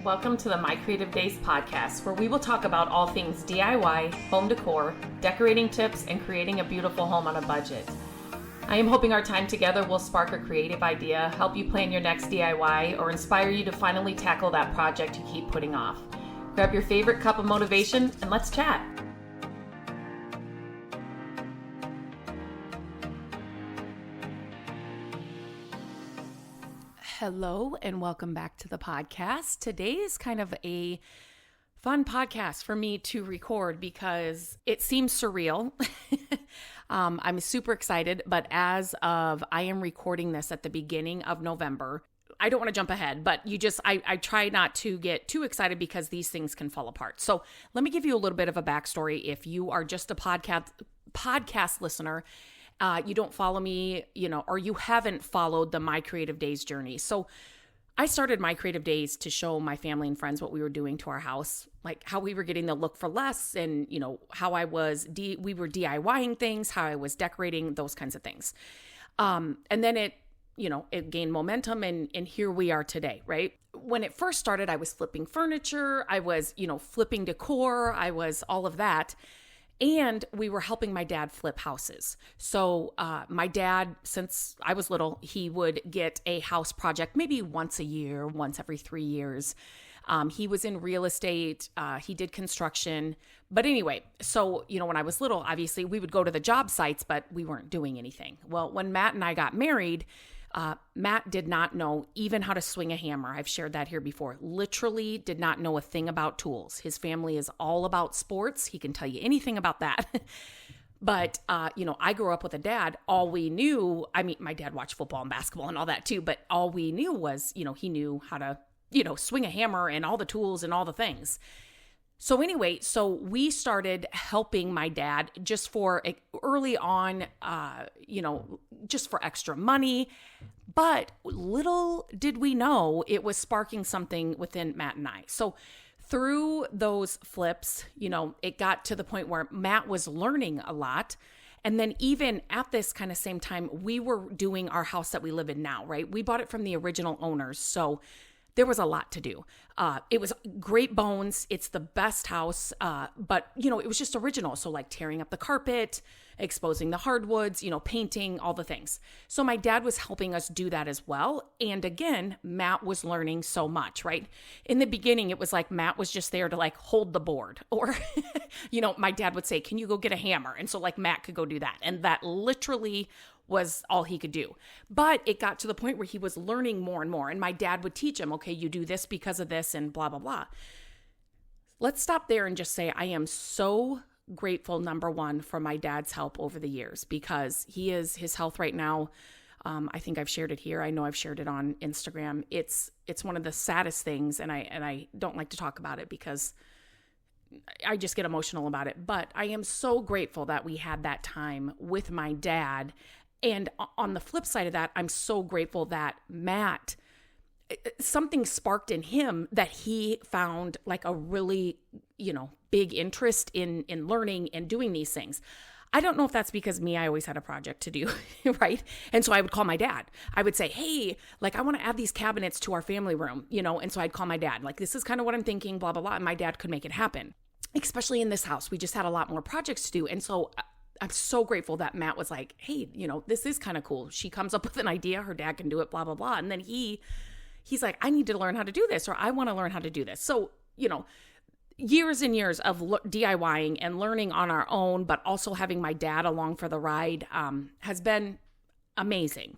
Welcome to the My Creative Days podcast, where we will talk about all things DIY, home decor, decorating tips, and creating a beautiful home on a budget. I am hoping our time together will spark a creative idea, help you plan your next DIY, or inspire you to finally tackle that project you keep putting off. Grab your favorite cup of motivation and let's chat. Hello and welcome back to the podcast. Today is kind of a fun podcast for me to record because it seems surreal. I'm super excited, but as of I am recording this at the beginning of November, I don't want to jump ahead, but I try not to get too excited because these things can fall apart. So let me give you a little bit of a backstory. If you are just a podcast listener, you don't follow me, or you haven't followed the My Creative Days journey. So I started My Creative Days to show my family and friends what we were doing to our house, like how we were getting the look for less and, how we were DIYing things, how I was decorating, those kinds of things. And then it gained momentum and here we are today, right? When it first started, I was flipping furniture. I was, flipping decor. I was all of that. And we were helping my dad flip houses. So my dad, since I was little, he would get a house project maybe once a year, once every 3 years. He was in real estate. He did construction. But anyway, so, when I was little, obviously we would go to the job sites, but we weren't doing anything. Well, when Matt and I got married, Matt did not know even how to swing a hammer. I've shared that here before. Literally did not know a thing about tools. His family is all about sports. He can tell you anything about that. But, I grew up with a dad. All we knew, my dad watched football and basketball and all that too, but all we knew was, he knew how to, swing a hammer and all the tools and all the things. So anyway, we started helping my dad just for early on, just for extra money. But little did we know it was sparking something within Matt and I. So through those flips, it got to the point where Matt was learning a lot. And then even at this kind of same time, we were doing our house that we live in now, right? We bought it from the original owners. So there was a lot to do. It was great bones. It's the best house. But, it was just original. So like tearing up the carpet, exposing the hardwoods, painting, all the things. So my dad was helping us do that as well. And again, Matt was learning so much, right? In the beginning, it was like Matt was just there to like hold the board or, my dad would say, can you go get a hammer? And so like Matt could go do that. And that literally was all he could do. But it got to the point where he was learning more and more. And my dad would teach him, okay, you do this because of this and blah, blah, blah. Let's stop there and just say I am so grateful, number one, for my dad's help over the years because his health right now, I think I've shared it here. I know I've shared it on Instagram. It's one of the saddest things. And I don't like to talk about it because I just get emotional about it. But I am so grateful that we had that time with my dad. And on the flip side of that, I'm so grateful that Matt, something sparked in him that he found like a really, big interest in learning and doing these things. I don't know if that's because I always had a project to do, right? And so I would call my dad. I would say, hey, like I want to add these cabinets to our family room, and so I'd call my dad, like, this is kind of what I'm thinking, blah, blah, blah. And my dad could make it happen, especially in this house. We just had a lot more projects to do. And so I'm so grateful that Matt was like, hey, this is kind of cool. She comes up with an idea, her dad can do it, blah, blah, blah. And then he's like, I need to learn how to do this, or I want to learn how to do this. So, years and years of DIYing and learning on our own, but also having my dad along for the ride has been amazing.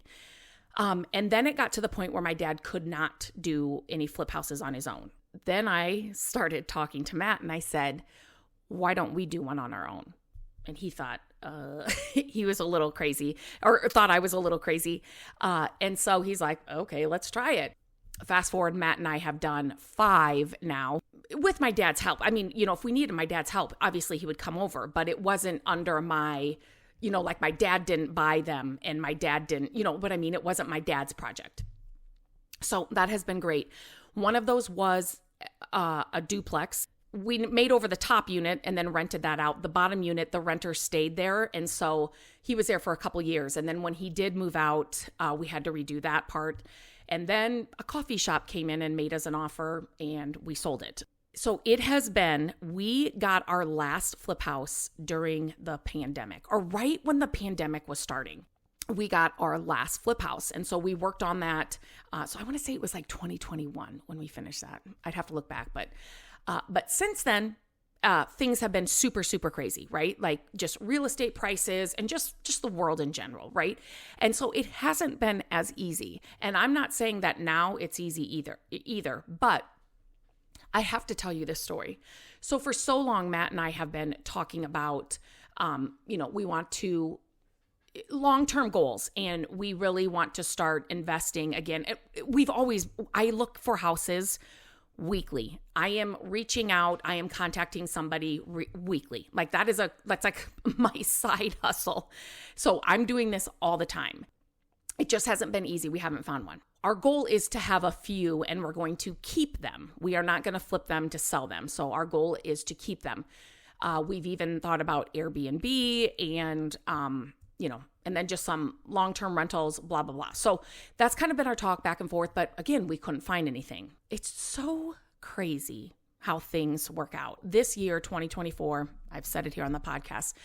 And then it got to the point where my dad could not do any flip houses on his own. Then I started talking to Matt and I said, why don't we do one on our own? And he thought, he was a little crazy or thought I was a little crazy. And so he's like, okay, let's try it. Fast forward, Matt and I have done 5 now with my dad's help. If we needed my dad's help, obviously he would come over, but it wasn't under my, like my dad didn't buy them and my dad didn't, it wasn't my dad's project. So that has been great. One of those was a duplex. We made over the top unit and then rented that out. The bottom unit, the renter stayed there. And so he was there for a couple years. And then when he did move out, we had to redo that part. And then a coffee shop came in and made us an offer and we sold it. So it has been, we got our last flip house during the pandemic, or right when the pandemic was starting. We got our last flip house. And so we worked on that. So I want to say it was like 2021 when we finished that. I'd have to look back. But since then, things have been super, super crazy, right? Like just real estate prices and just the world in general, right? And so it hasn't been as easy. And I'm not saying that now it's easy either, but I have to tell you this story. So for so long, Matt and I have been talking about, we want to long-term goals, and we really want to start investing again. I look for houses weekly. I am reaching out. I am contacting somebody weekly. Like that's like my side hustle. So I'm doing this all the time. It just hasn't been easy. We haven't found one. Our goal is to have a few, and we're going to keep them. We are not going to flip them to sell them. So our goal is to keep them. We've even thought about Airbnb and, and then just some long-term rentals, blah, blah, blah. So that's kind of been our talk back and forth. But again, we couldn't find anything. It's so crazy how things work out. This year, 2024, I've said it here on the podcast,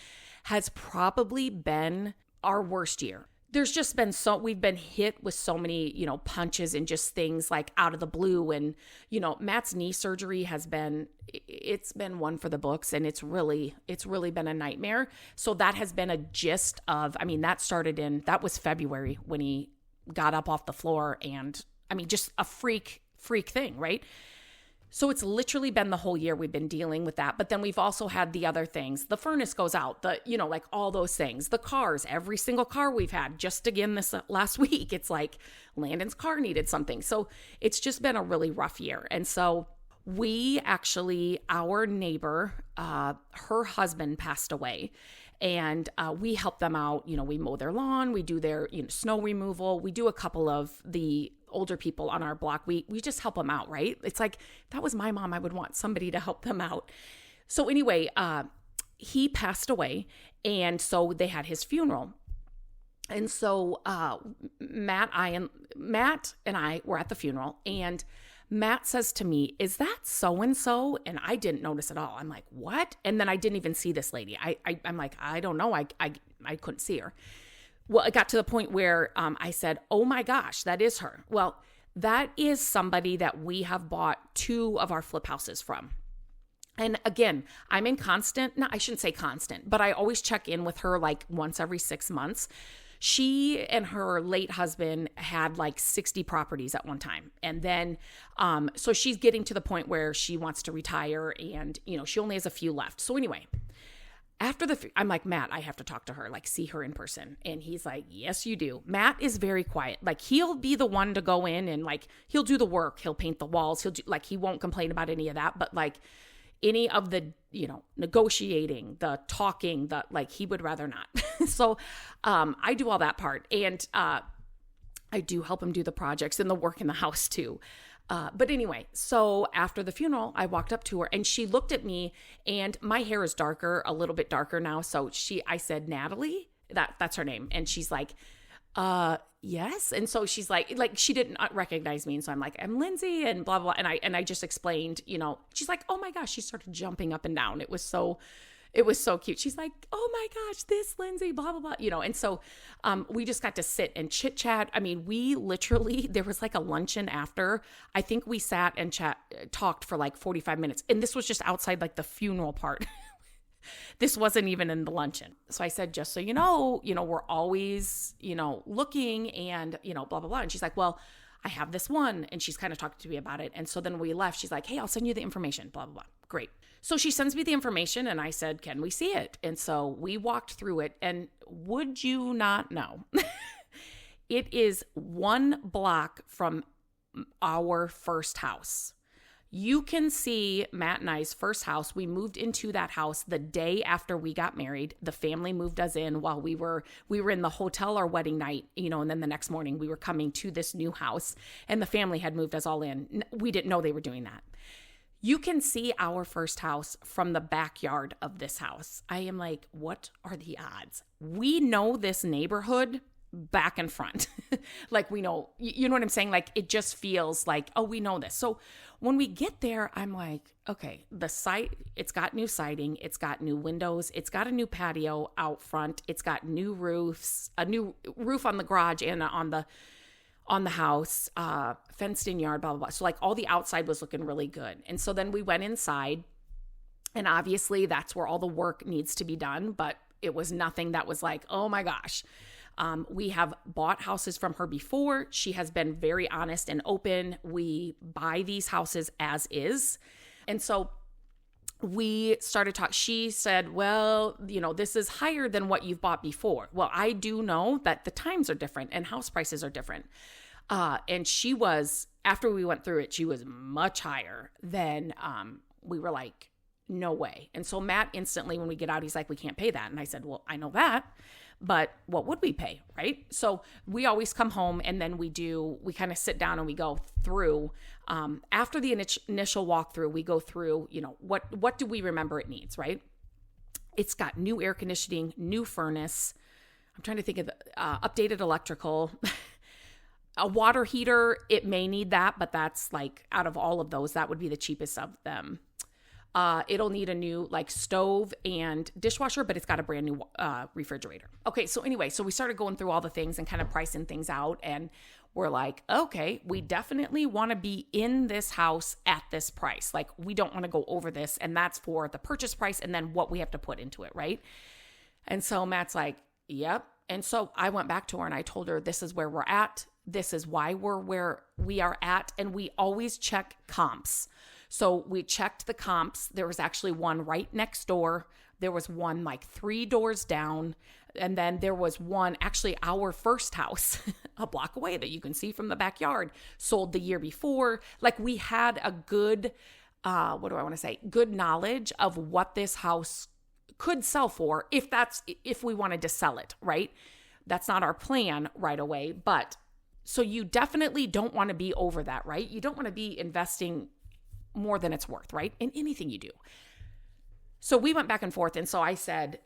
has probably been our worst year. There's just been we've been hit with so many, punches and just things like out of the blue. And, Matt's knee surgery it's been one for the books, and it's really been a nightmare. So that has been a gist of, that was February when he got up off the floor, and just a freak thing, right? So it's literally been the whole year we've been dealing with that. But then we've also had the other things. The furnace goes out, like all those things. The cars, every single car we've had. Just again this last week, it's like Landon's car needed something. So it's just been a really rough year. And so our neighbor, her husband passed away. And we help them out. We mow their lawn. We do their snow removal. We do a couple of the older people on our block. We just help them out, right? It's like, that was my mom. I would want somebody to help them out. So anyway, he passed away. And so they had his funeral. And so Matt and I were at the funeral, and Matt says to me, "Is that so-and-so?" And I didn't notice at all. I'm like, "What?" And then I didn't even see this lady. I'm like, "I don't know. I couldn't see her." Well, it got to the point where I said, "Oh my gosh, that is her." Well, that is somebody that we have bought 2 of our flip houses from. And again, I'm in I shouldn't say constant, but I always check in with her like once every 6 months. She and her late husband had like 60 properties at one time. And then, so she's getting to the point where she wants to retire, and, she only has a few left. So anyway, I'm like, "Matt, I have to talk to her, like see her in person." And he's like, "Yes, you do." Matt is very quiet. Like he'll be the one to go in and like, he'll do the work. He'll paint the walls. He won't complain about any of that. But like any of the, negotiating, the talking, he would rather not. So I do all that part. And I do help him do the projects and the work in the house too. But anyway, so after the funeral, I walked up to her and she looked at me, and my hair is a little bit darker now. So I said, "Natalie," that's her name. And she's like, "Yes." And so she's like she didn't recognize me. And so I'm like, "I'm Lindsay," and blah, blah. And I just explained, she's like, "Oh my gosh." She started jumping up and down. It was so cute. She's like, "Oh my gosh, this Lindsay, blah, blah, blah," and so we just got to sit and chit chat. We literally, there was like a luncheon after. I think we sat and talked for like 45 minutes. And this was just outside like the funeral part. This wasn't even in the luncheon. So I said, "Just so you know, we're always, looking and, blah, blah, blah." And she's like, "Well, I have this one." And she's kind of talking to me about it. And so then we left. She's like, "Hey, I'll send you the information, blah, blah, blah." Great. So she sends me the information, and I said, "Can we see it?" And so we walked through it, and would you not know, it is 1 block from our first house. You can see Matt and I's first house. We moved into that house the day after we got married. The family moved us in while we were in the hotel our wedding night, and then the next morning we were coming to this new house, and the family had moved us all in. We didn't know they were doing that. You can see our first house from the backyard of this house. I am like, what are the odds? We know this neighborhood back and front. Like we know, you know what I'm saying? Like it just feels like, oh, we know this. So when we get there, I'm like, okay, the site, it's got new siding, it's got new windows, it's got a new patio out front, it's got new roofs, a new roof on the garage and on the house, fenced in yard, blah, blah, blah. So like all the outside was looking really good. And so then we went inside, and obviously that's where all the work needs to be done, but it was nothing that was like, oh my gosh. We have bought houses from her before. She has been very honest and open. We buy these houses as is. And so we started talking. She said, well, this is higher than what you've bought before. Well, I do know that the times are different and house prices are different. And she was, after we went through it, she was much higher than we were like, no way. And so Matt instantly, when we get out, he's like, we can't pay that. And I said, well, I know that, but what would we pay? Right. So we always come home and then we kind of sit down and we go through, after the initial walkthrough, we go through, what do we remember it needs, right? It's got new air conditioning, new furnace. I'm trying to think of updated electrical, a water heater. It may need that, but that's like out of all of those, that would be the cheapest of them. It'll need a new like stove and dishwasher, but it's got a brand new refrigerator. Okay, so anyway, so we started going through all the things and kind of pricing things out, and we're like, okay, we definitely want to be in this house at this price. Like we don't want to go over this, and that's for the purchase price and then what we have to put into it, right? And so Matt's like, yep. And so I went back to her and I told her, this is where we're at. This is why we're where we are at, and we always check comps. So we checked the comps. There was actually one right next door. There was one like 3 doors down. And then there was one, actually our first house a block away that you can see from the backyard, sold the year before. Like we had a good, good knowledge of what this house could sell for if we wanted to sell it, right? That's not our plan right away. But so you definitely don't want to be over that, right? You don't want to be investing more than it's worth, right? In anything you do. So we went back and forth. And so I said,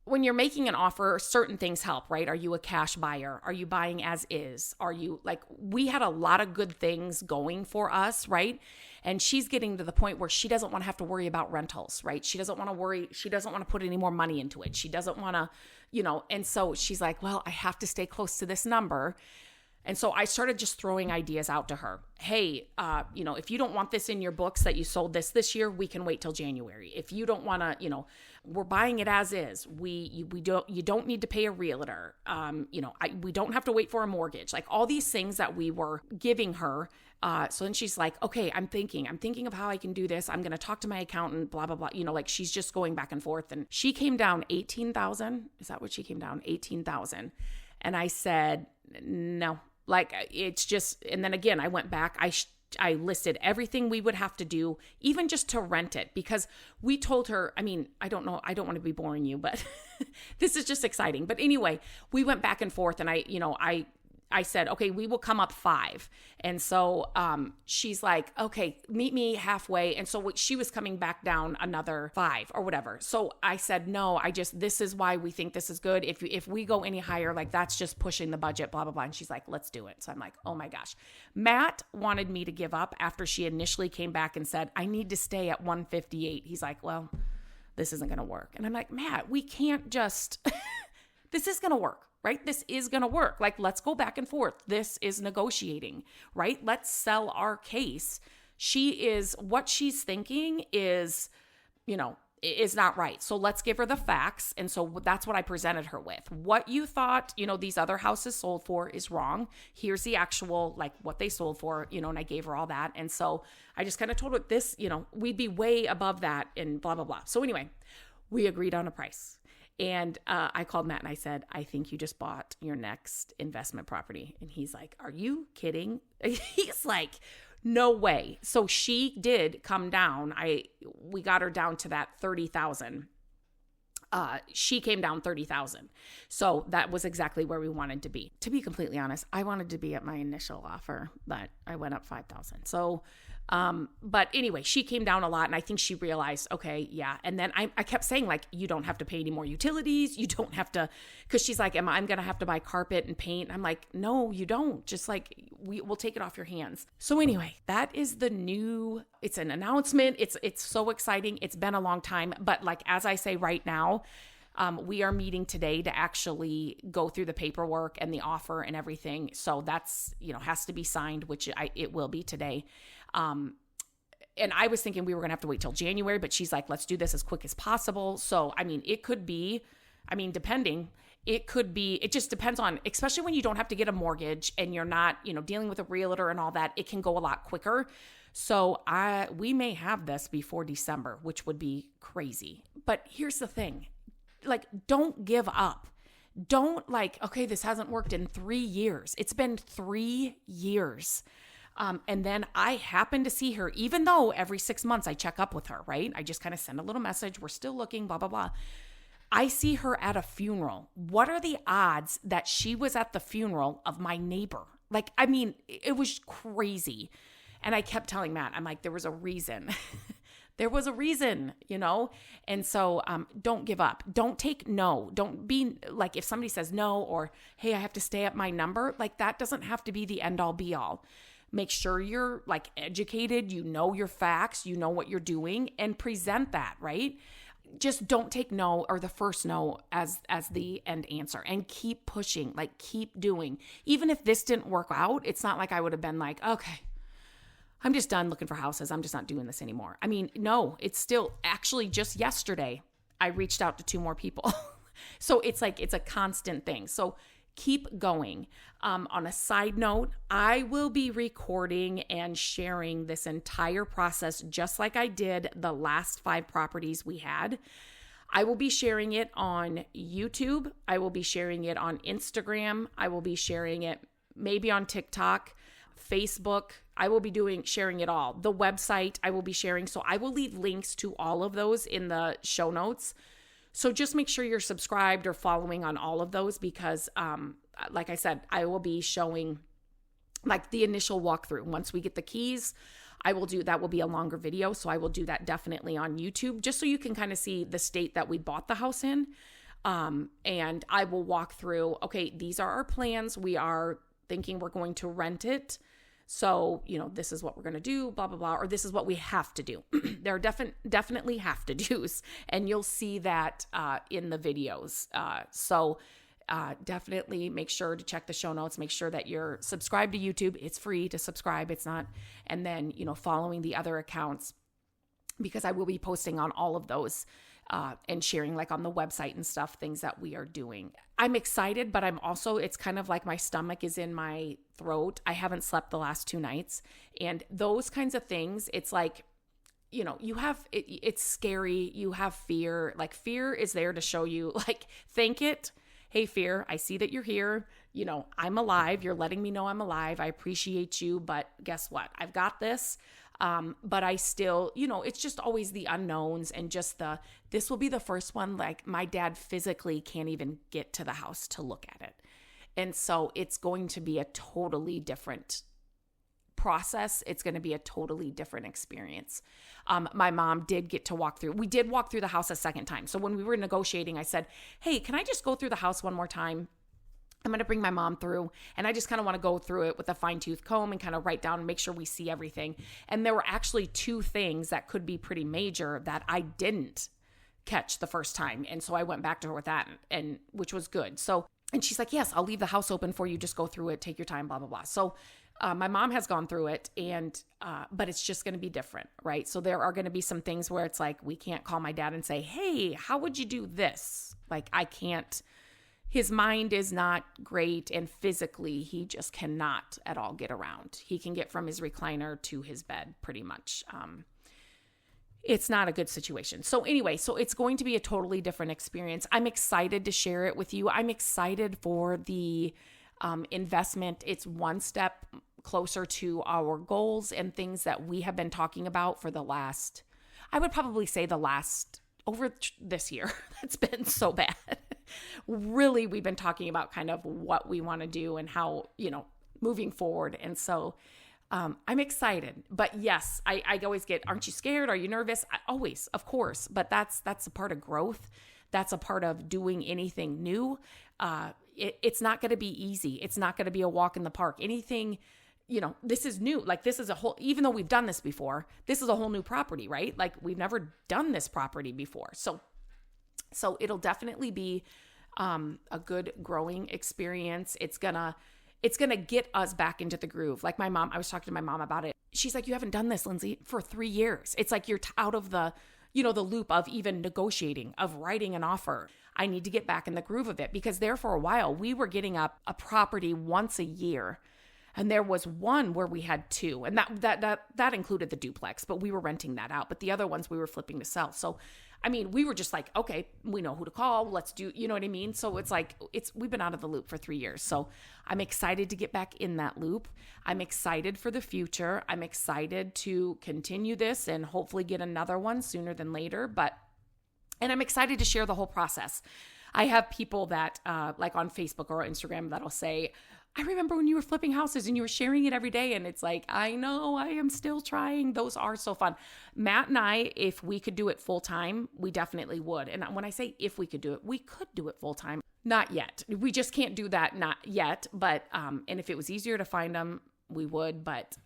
when you're making an offer, certain things help, right? Are you a cash buyer? Are you buying as is? Are you we had a lot of good things going for us, right? And she's getting to the point where she doesn't want to have to worry about rentals, right? She doesn't want to worry. She doesn't want to put any more money into it. She doesn't want to, and so she's like, well, I have to stay close to this number. And so I started just throwing ideas out to her. Hey, if you don't want this in your books that you sold this year, we can wait till January. If you don't want to, we're buying it as is. You don't need to pay a realtor. We don't have to wait for a mortgage. Like all these things that we were giving her. So then she's like, okay, I'm thinking of how I can do this. I'm going to talk to my accountant, blah, blah, blah. She's just going back and forth. And she came down 18,000. Is that what she came down? 18,000. And I said, no. Like it's just, and then again, I went back, I listed everything we would have to do, even just to rent it, because we told her, I don't know, I don't want to be boring you, but this is just exciting. But anyway, we went back and forth and I said, okay, we will come up 5. And so she's like, okay, meet me halfway. And so she was coming back down another 5 or whatever. So I said, no, this is why we think this is good. If we go any higher, like that's just pushing the budget, blah, blah, blah. And she's like, let's do it. So I'm like, oh my gosh. Matt wanted me to give up after she initially came back and said, I need to stay at 158. He's like, well, this isn't going to work. And I'm like, Matt, we can't just, this is going to work. Right? This is going to work. Like, let's go back and forth. This is negotiating, right? Let's sell our case. What she's thinking is not right. So let's give her the facts. And so that's what I presented her with. What you thought, these other houses sold for is wrong. Here's the actual, like what they sold for, and I gave her all that. And so I just kind of told her this, we'd be way above that and blah, blah, blah. So anyway, we agreed on a price. And I called Matt and I said, I think you just bought your next investment property. And he's like, are you kidding? He's like, no way. So she did come down. We got her down to that 30,000. She came down 30,000. So that was exactly where we wanted to be. To be completely honest, I wanted to be at my initial offer, but I went up 5,000. So But anyway, she came down a lot, and I think she realized, okay, yeah. And then I kept saying, like, you don't have to pay any more utilities. You don't have to, because she's like, I'm going to have to buy carpet and paint. I'm like, no, you don't. Just like, we'll take it off your hands. So anyway, that is it's an announcement. It's so exciting. It's been a long time. But like, as I say right now, we are meeting today to actually go through the paperwork and the offer and everything. So that's, has to be signed, which it will be today. And I was thinking we were going to have to wait till January, but she's like, let's do this as quick as possible. So, it could be, it just depends on, especially when you don't have to get a mortgage and you're not, dealing with a realtor and all that, it can go a lot quicker. So we may have this before December, which would be crazy. But here's the thing, like, don't give up. Don't okay, this hasn't worked in 3 years. It's been 3 years. And then I happen to see her, even though every 6 months I check up with her, right? I just kind of send a little message. We're still looking, blah, blah, blah. I see her at a funeral. What are the odds that she was at the funeral of my neighbor? It was crazy. And I kept telling Matt, I'm like, there was a reason. There was a reason, And so don't give up. Don't take no. Don't be like, if somebody says no, or, hey, I have to stay at my number, that doesn't have to be the end all be all. Make sure you're educated, your facts, what you're doing, and present that, right? Just don't take no or the first no as the end answer, and keep pushing, keep doing. Even if this didn't work out, it's not like I would have been like, okay, I'm just done looking for houses. I'm just not doing this anymore. No, it's still, actually just yesterday, I reached out to 2 more people. So it's a constant thing. So keep going. On a side note, I will be recording and sharing this entire process just like I did the last 5 properties we had. I will be sharing it on YouTube. I will be sharing it on Instagram. I will be sharing it maybe on TikTok, Facebook. I will be sharing it all. The website I will be sharing. So I will leave links to all of those in the show notes. So just make sure you're subscribed or following on all of those, because like I said, I will be showing the initial walkthrough. Once we get the keys, that will be a longer video. So I will do that definitely on YouTube, just so you can kind of see the state that we bought the house in. And I will walk through, okay, these are our plans. We are thinking we're going to rent it. So, this is what we're going to do, blah, blah, blah, or this is what we have to do. There are definitely have to do's, and you'll see that in the videos. So definitely make sure to check the show notes. Make sure that you're subscribed to YouTube. It's free to subscribe. It's not. And then, following the other accounts, because I will be posting on all of those and sharing on the website and stuff, things that we are doing. I'm excited, but I'm also, it's kind of like my stomach is in my throat. I haven't slept the last 2 nights, and those kinds of things. It's it's scary. You have fear. Fear is there to show you, thank it. Hey, fear, I see that you're here. I'm alive. You're letting me know I'm alive. I appreciate you, but guess what? I've got this. But I still, it's just always the unknowns, and just this will be the first one. My dad physically can't even get to the house to look at it. And so it's going to be a totally different process. It's going to be a totally different experience. My mom did get to walk through. We did walk through the house a second time. So when we were negotiating, I said, hey, can I just go through the house one more time? I'm going to bring my mom through, and I just kind of want to go through it with a fine-tooth comb and kind of write down and make sure we see everything. And there were actually 2 things that could be pretty major that I didn't catch the first time. And so I went back to her with that, and which was good. So, and she's like, yes, I'll leave the house open for you. Just go through it. Take your time, blah, blah, blah. So my mom has gone through it, and but it's just going to be different, right? So there are going to be some things where it's we can't call my dad and say, hey, how would you do this? I can't. His mind is not great, and physically he just cannot at all get around. He can get from his recliner to his bed pretty much. It's not a good situation. So anyway, so it's going to be a totally different experience. I'm excited to share it with you. I'm excited for the investment. It's one step closer to our goals and things that we have been talking about for the last, I would probably say over this year. That's been so bad. Really, we've been talking about kind of what we want to do and how, moving forward. And so I'm excited, but yes, I always get, aren't you scared? Are you nervous? Always, of course, but that's a part of growth. That's a part of doing anything new. It's not going to be easy. It's not going to be a walk in the park. Anything, this is new. Like this is a whole, even though we've done this before, this is a whole new property, right? Like we've never done this property before. So it'll definitely be a good growing experience. It's gonna get us back into the groove. Like my mom, I was talking to my mom about it. She's like, you haven't done this, Lindsay, for 3 years. It's like you're out of the loop of even negotiating, of writing an offer. I need to get back in the groove of it, because there for a while, we were getting up a property once a year. And there was one where we had 2, and that included the duplex, but we were renting that out. But the other ones we were flipping to sell. So, I mean, we were just like, okay, we know who to call. Let's do, you know what I mean? So it's like, we've been out of the loop for 3 years. So I'm excited to get back in that loop. I'm excited for the future. I'm excited to continue this and hopefully get another one sooner than later. And I'm excited to share the whole process. I have people that like on Facebook or Instagram that'll say, I remember when you were flipping houses and you were sharing it every day. And it's like, I know, I am still trying. Those are so fun. Matt and I, if we could do it full time, we definitely would. And when I say if we could do it, we could do it full time. Not yet. We just can't do that. Not yet. But, and if it was easier to find them, we would. But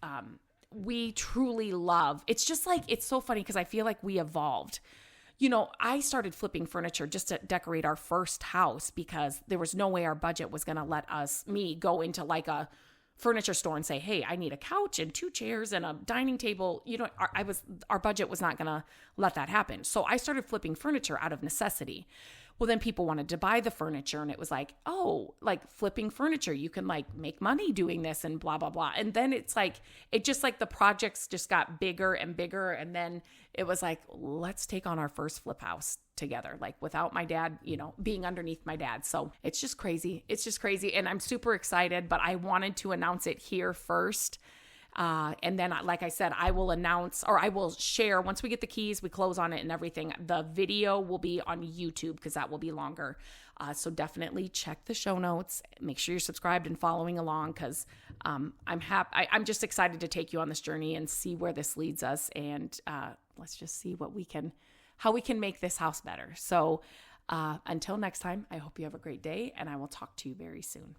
we truly love, it's just like, it's so funny because I feel like we evolved. I started flipping furniture just to decorate our first house because there was no way our budget was going to let me go into like a furniture store and say, hey, I need a couch and 2 chairs and a dining table. Our budget was not going to let that happen. So I started flipping furniture out of necessity. Well, then people wanted to buy the furniture and it was like, oh, like flipping furniture, you can like make money doing this and blah, blah, blah. And then it's like, the projects just got bigger and bigger. And then it was like, let's take on our first flip house together, like without my dad, being underneath my dad. So it's just crazy. It's just crazy. And I'm super excited, but I wanted to announce it here first. And then, like I said, I will announce, or I will share once we get the keys, we close on it and everything. The video will be on YouTube because that will be longer. So definitely check the show notes. Make sure you're subscribed and following along because I'm I'm just excited to take you on this journey and see where this leads us. And let's just see how we can make this house better. So until next time, I hope you have a great day and I will talk to you very soon.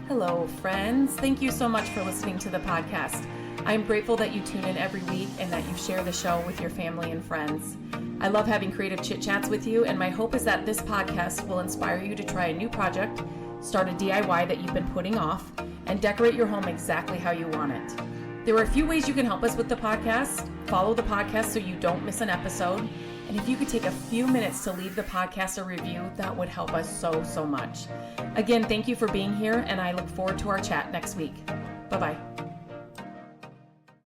Hello, friends. Thank you so much for listening to the podcast. I'm grateful that you tune in every week and that you share the show with your family and friends. I love having creative chit chats with you, and my hope is that this podcast will inspire you to try a new project, start a DIY that you've been putting off, and decorate your home exactly how you want it. There are a few ways you can help us with the podcast. Follow the podcast so you don't miss an episode. And if you could take a few minutes to leave the podcast a review, that would help us so, so much. Again, thank you for being here, and I look forward to our chat next week. Bye-bye.